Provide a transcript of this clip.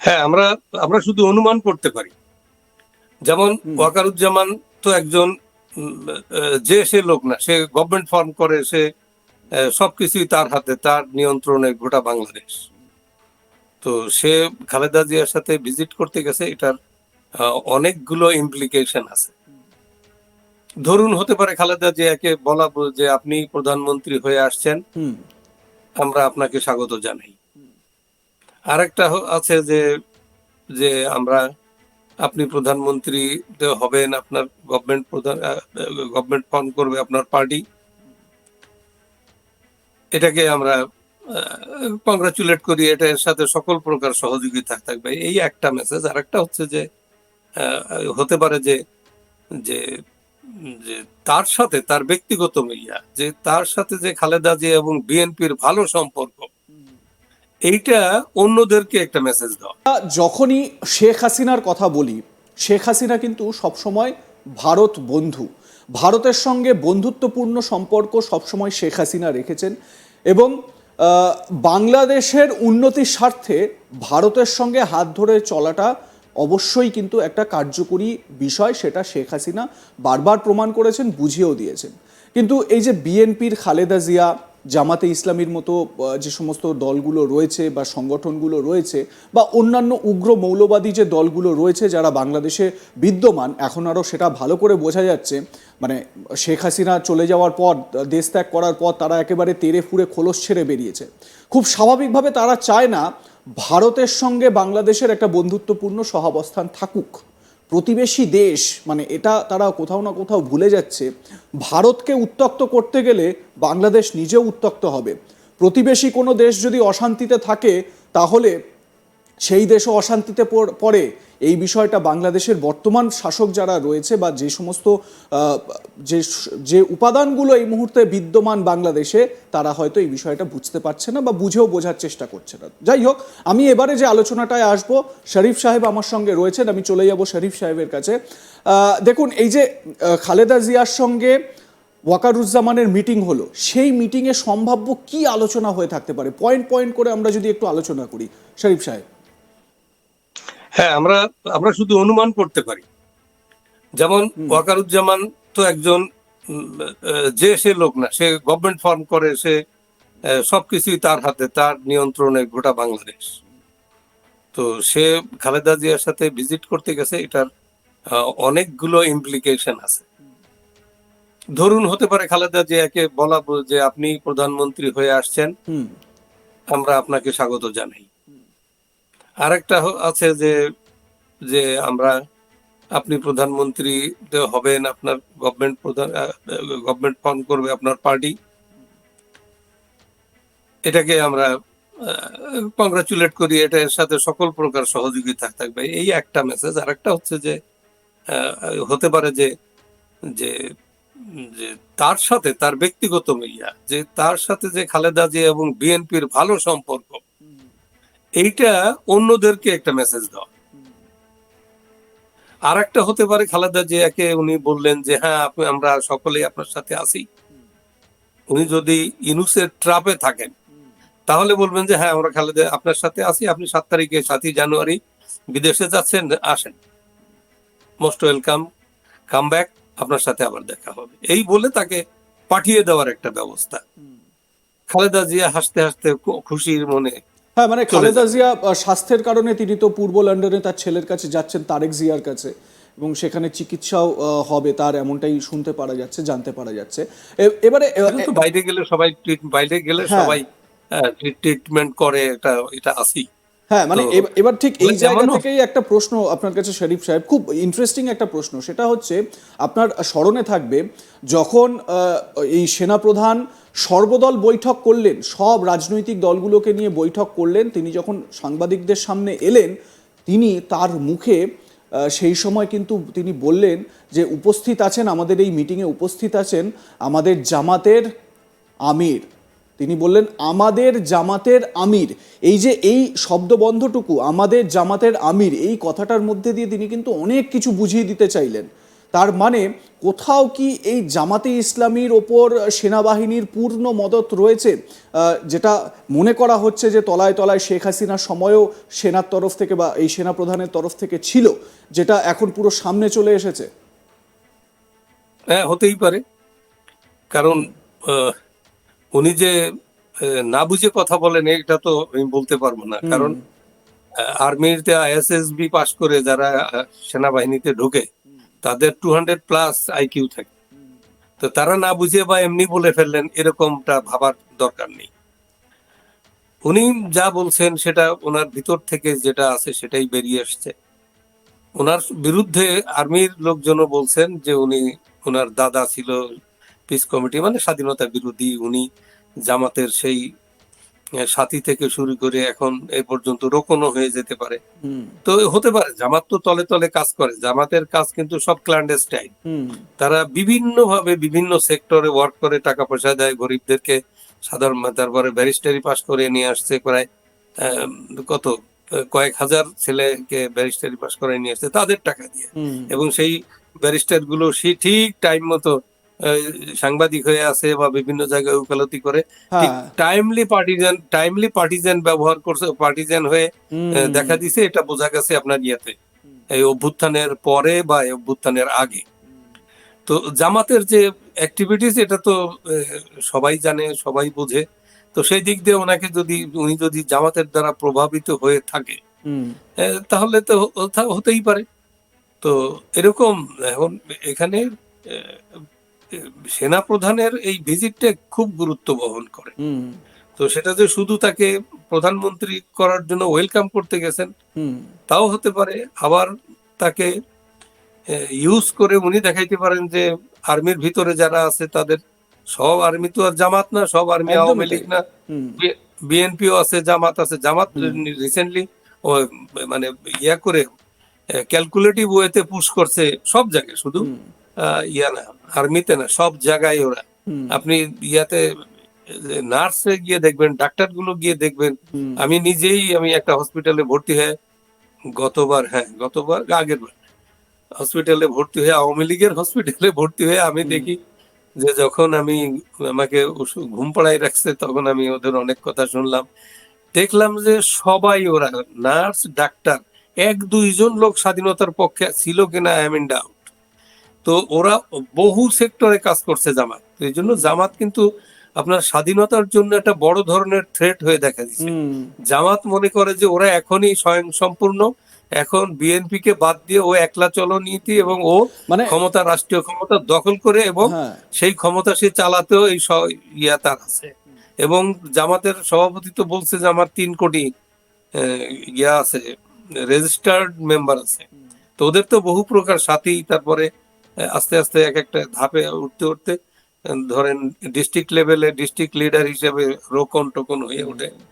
হ্যাঁ, আমরা আমরা শুধু অনুমান করতে পারি। যেমন ওয়াকারুজ্জামান তো একজন যে সে লোক না, সে গভর্নমেন্ট ফর্ম করে, সে সবকিছুই তার হাতে, তার নিয়ন্ত্রণে গোটা বাংলাদেশ। তো সে খালেদা জিয়ার সাথে ভিজিট করতে গেছে, এটার অনেকগুলো ইমপ্লিকেশন আছে। ধরুন, হতে পারে খালেদা জিয়াকে বলা যে আপনি প্রধানমন্ত্রী হয়ে আসছেন, আমরা আপনাকে স্বাগত জানাই। আরেকটা আছে যে যে আমরা আপনি প্রধানমন্ত্রী হবেন, আপনার গভর্নমেন্ট ফর্ম করবে আপনার পার্টি, এটাকে আমরা কংগ্রাচুলেট করি, এটার সাথে সকল প্রকার সহযোগিতা থাকবে, এই একটা মেসেজ। আর একটা হচ্ছে যে হতে পারে যে যে যে তার সাথে তার ব্যক্তিগত মিলিয়া, যে তার সাথে যে খালেদা জিয়া এবং বিএনপির ভালো সম্পর্ক, এইটা অন্যদেরকে একটা মেসেজ দেওয়া। যখনই শেখ হাসিনার কথা বলি, শেখ হাসিনা কিন্তু সবসময় ভারত বন্ধু, ভারতের সঙ্গে বন্ধুত্বপূর্ণ সম্পর্ক সবসময় শেখ হাসিনা রেখেছেন এবং বাংলাদেশের উন্নতির স্বার্থে ভারতের সঙ্গে হাত ধরে চলাটা অবশ্যই কিন্তু একটা কার্যকরী বিষয়, সেটা শেখ হাসিনা বারবার প্রমাণ করেছেন, বুঝিয়েও দিয়েছেন। কিন্তু এই যে বিএনপির খালেদা জিয়া, জামাতে ইসলামীর মতো যে সমস্ত দলগুলো রয়েছে বা সংগঠনগুলো রয়েছে, বা অন্যান্য উগ্র মৌলবাদী যে দলগুলো রয়েছে যারা বাংলাদেশে বিদ্যমান, এখন আরও সেটা ভালো করে বোঝা যাচ্ছে। মানে শেখ হাসিনা চলে যাওয়ার পর, দেশ ত্যাগ করার পর তারা একেবারে তেড়ে ফুঁড়ে খোলস ছেড়ে বেরিয়েছে। খুব স্বাভাবিকভাবে তারা চায় না ভারতের সঙ্গে বাংলাদেশের একটা বন্ধুত্বপূর্ণ সহাবস্থান থাকুক। প্রতিবেশী দেশ, মানে এটা তারা কোথাও না কোথাও ভুলে যাচ্ছে। ভারতকে উত্তক্ত করতে গেলে বাংলাদেশ নিজেও উত্তক্ত হবে। প্রতিবেশী কোনো দেশ যদি অশান্তিতে থাকে তাহলে সেই দেশও অশান্তিতে পড়ে। এই বিষয়টা বাংলাদেশের বর্তমান শাসক যারা রয়েছে বা যে সমস্ত যে যে উপাদানগুলো এই মুহূর্তে বিদ্যমান বাংলাদেশে, তারা হয়তো এই বিষয়টা বুঝতে পারছে না বা বুঝেও বোঝার চেষ্টা করছে না। যাই হোক, আমি এবারে যে আলোচনাটায় আসবো, শরীফ সাহেব আমার সঙ্গে রয়েছেন, আমি চলে যাব শরীফ সাহেবের কাছে। দেখুন, এই যে খালেদা জিয়ার সঙ্গে ওয়াকারুজ্জামানের মিটিং হলো, সেই মিটিংয়ে সম্ভাব্য কি আলোচনা হয়ে থাকতে পারে? পয়েন্ট পয়েন্ট করে আমরা যদি একটু আলোচনা করি, শরীফ সাহেব। হ্যাঁ, আমরা আমরা শুধু অনুমান করতে পারি। যেমন ওয়াকারুজ্জামান তো একজন যে সে লোক না, সে গভর্নমেন্ট ফর্ম করে, সে সবকিছুই তার হাতে, তার নিয়ন্ত্রণে গোটা বাংলাদেশ। তো সে খালেদা জিয়ার সাথে ভিজিট করতে গেছে, এটার অনেকগুলো ইমপ্লিকেশন আছে। ধরুন, হতে পারে খালেদা জিয়াকে বলা যে আপনি প্রধানমন্ত্রী হয়ে আসছেন, আমরা আপনাকে স্বাগত জানাই। আরেকটা আছে যে যে আমরা আপনি প্রধানমন্ত্রী হবেন, আপনার গভর্নমেন্ট ফর্ম করবে আপনার পার্টি, এটাকে আমরা কংগ্রাচুলেট করি, এটার সাথে সকল প্রকার সহযোগিতা থাকবে, এই একটা মেসেজ। আর একটা হচ্ছে যে হতে পারে যে যে যে তার সাথে তার ব্যক্তিগত মিলিয়া, যে তার সাথে যে খালেদা জিয়া এবং বিএনপির ভালো সম্পর্ক, এইটা অন্যদেরকে একটা মেসেজ দেওয়া। আর একটা হতে পারে খালেদা জিয়াকে উনি বললেন যে হ্যাঁ, আমরা সকলেই আপনার সাথে আছি। উনি যদি ইউনূসের ট্রাপে থাকেন, তাহলে বলবেন যে হ্যাঁ, আমরা খালেদা আপনার সাথে আছি, আপনি 7 তারিখে 7ই জানুয়ারি বিদেশে যাচ্ছেন, আসেন, মোস্ট ওয়েলকাম, কাম ব্যাক, আপনার সাথে আবার দেখা হবে, এই বলে তাকে পাঠিয়ে দেওয়ার একটা ব্যবস্থা। খালেদা জিয়া হাসতে হাসতে খুশির মনে। হ্যাঁ, মানে খালেদা জিয়া স্বাস্থ্যের কারণে তিনি তো পূর্ব লন্ডনে তার ছেলের কাছে যাচ্ছেন, তারেক জিয়ার কাছে, এবং সেখানে চিকিৎসাও হবে তার, এমনটাই শুনতে পারা যাচ্ছে, জানতে পারা যাচ্ছে। এবারে বাইরে গেলে সবাই ট্রিটমেন্ট করে, এটা আসি। হ্যাঁ, মানে এবার ঠিক এই জায়গা থেকেই একটা প্রশ্ন আপনার কাছে শরীফ সাহেব, খুব ইন্টারেস্টিং একটা প্রশ্ন। সেটা হচ্ছে, আপনার স্মরণে থাকবে যখন এই সেনাপ্রধান সর্বদল বৈঠক করলেন, সব রাজনৈতিক দলগুলোকে নিয়ে বৈঠক করলেন, তিনি যখন সাংবাদিকদের সামনে এলেন, তিনি তার মুখে সেই সময় কিন্তু তিনি বললেন যে উপস্থিত আছেন, আমাদের এই মিটিংয়ে উপস্থিত আছেন আমাদের জামাতের আমির। তিনি বললেন আমাদের জামাতের আমির। এই যে এই শব্দবন্ধটুকু, আমাদের জামাতের আমির, এই কথাটার মধ্যে দিয়ে তিনি কিন্তু অনেক কিছু বুঝিয়ে দিতে চাইলেন। তার মানে কোথাও কি এই জামাতে ইসলামীর ওপর সেনাবাহিনীর পূর্ণ মদত রয়েছে, যেটা মনে করা হচ্ছে যে তলায় তলায় শেখ হাসিনার সময়ও সেনার তরফ থেকে বা এই সেনাপ্রধানের তরফ থেকে ছিল, যেটা এখন পুরো সামনে চলে এসেছে? হ্যাঁ, হতেই পারে। কারণ আহ, উনি যে না বুঝে কথা বলেন এটা তো আমি বলতে পারবো না। কারণ আর্মিতে আইএসএসবি পাশ করে যারা সেনাবাহিনীতে ঢোকে তাদের 200+ আইকিউ থাকে। তো তারা না বুঝে বা এমনি বলে ফেললেন এরকমটা ভাবার দরকার নেই। উনি যা বলছেন সেটা ওনার ভিতর থেকে যেটা আছে সেটাই বেরিয়ে আসছে। ওনার বিরুদ্ধে আর্মির লোকজনও বলছেন যে উনি, ওনার দাদা ছিল পিস কমিটি মানে স্বাধীনতা বিরোধী, উনি জামাতের সেই সাথী থেকে শুরু করে এখন এ পর্যন্ত রোকনও হয়ে যেতে পারে। হুম তো হতে পারে, জামাত তো তলে তলে কাজ করে, জামাতের কাজ কিন্তু সব ক্ল্যান্ডেস্টাইন। হুম তারা বিভিন্ন ভাবে বিভিন্ন সেক্টরে ওয়ার্ক করে, টাকা পয়সা দেয় গরিবদেরকে, সাধারণ তারপরে ব্যারিস্টারি পাস করে নিয়ে আসছে প্রায় আহ, কত কয়েক হাজার ছেলেকে ব্যারিস্টারি পাস করে নিয়ে আসছে তাদের টাকা দিয়ে। হুম এবং সেই ব্যারিস্টার গুলো সে ঠিক টাইম মতো সাংবাদিক হয়ে আছে বা বিভিন্ন জায়গায় উকালতি করে, ঠিক হ্যাঁ টাইমলি পার্টিজান ব্যবহার করছে, পার্টিজান হয়ে হুম দেখা দিছে। এটা বোঝা গেছে আপনার ইয়েতে, এই অভ্যুত্থানের পরে বা এই অভ্যুত্থানের আগে। তো জামাতের যে অ্যাক্টিভিটিস এটা তো সবাই জানে, সবাই বোঝে। তো সেই দিক দিয়ে ওনাকে যদি, উনি যদি জামাতের দ্বারা প্রভাবিত হয়ে থাকে হুম তাহলে তো হতেই পারে। তো এরকম এখন এখানে সেনা প্রধানের এই ভিজিটটা খুব গুরুত্ব বহন করে। হুম তো সেটা যে শুধু তাকে প্রধানমন্ত্রী করার জন্য ওয়েলকাম করতে গেছেন হুম তাও হতে পারে। আবার তাকে ইউজ করে উনি দেখাইতে পারেন যে আর্মির ভিতরে যারা আছে তাদের, সব আর্মি তো আর জামাত না, সব আর্মি একদমই আওয়ামী তাই। লীগ না, হুম বিএনপিও আছে, জামাত আছে। জামাত হুম রিসেন্টলি মানে ইয়া করে ক্যালকুলেটিভ ওয়েতে পুশ করছে সব জায়গায়, শুধু হুম ইয়া না, আর্মিতে না, সব জায়গায় ওরা। হুম আপনি ইয়াতে নার্সে গিয়ে দেখবেন, ডাক্তার গুলো গিয়ে দেখবেন। হুম আমি একটা হসপিটালে ভর্তি হয়ে গতবার, হ্যাঁ গতবার আগের বার হসপিটালে ভর্তি হয়ে, আওয়ামী লীগের হসপিটালে ভর্তি হয়ে আমি হুম দেখি যে যখন আমাকে ঘুম পাড়ায় রাখছে তখন আমি ওদের অনেক কথা শুনলাম। দেখলাম যে সবাই ওরা, নার্স ডাক্তার, এক দুইজন লোক স্বাধীনতার পক্ষে ছিল কিনা আই এম ইন ডাউট। তো ওরা বহু সেক্টরে কাজ করছে জামাত। তো এই জন্য জামাত কিন্তু আপনার স্বাধীনতার জন্য একটা বড় ধরনের থ্রেট হয়ে দেখা দিচ্ছে। হুম জামাত মনে করে যে ওরা এখনই স্বয়ং সম্পূর্ণ, এখন বিএনপি কে বাদ দিয়ে ও একলা চলো নীতি, এবং ও মানে ক্ষমতা, রাষ্ট্রীয় ক্ষমতা দখল করে, এবং হ্যাঁ সেই ক্ষমতা সে চালাতেও এই ইয়া তার আছে। এবং জামাতের সভাপতি তো বলছে যে আমার 3 কোটি ইয়া আছে, রেজিস্টার্ড মেম্বার আছে। তো ওদের তো বহু প্রকার সাথী, তারপরে আস্তে আস্তে এক একটা ধাপে উঠতে উঠতে ধরেন ডিস্ট্রিক্ট লেভেলে ডিস্ট্রিক্ট লিডার হিসেবে রোকন টোকন হয়ে ওঠে।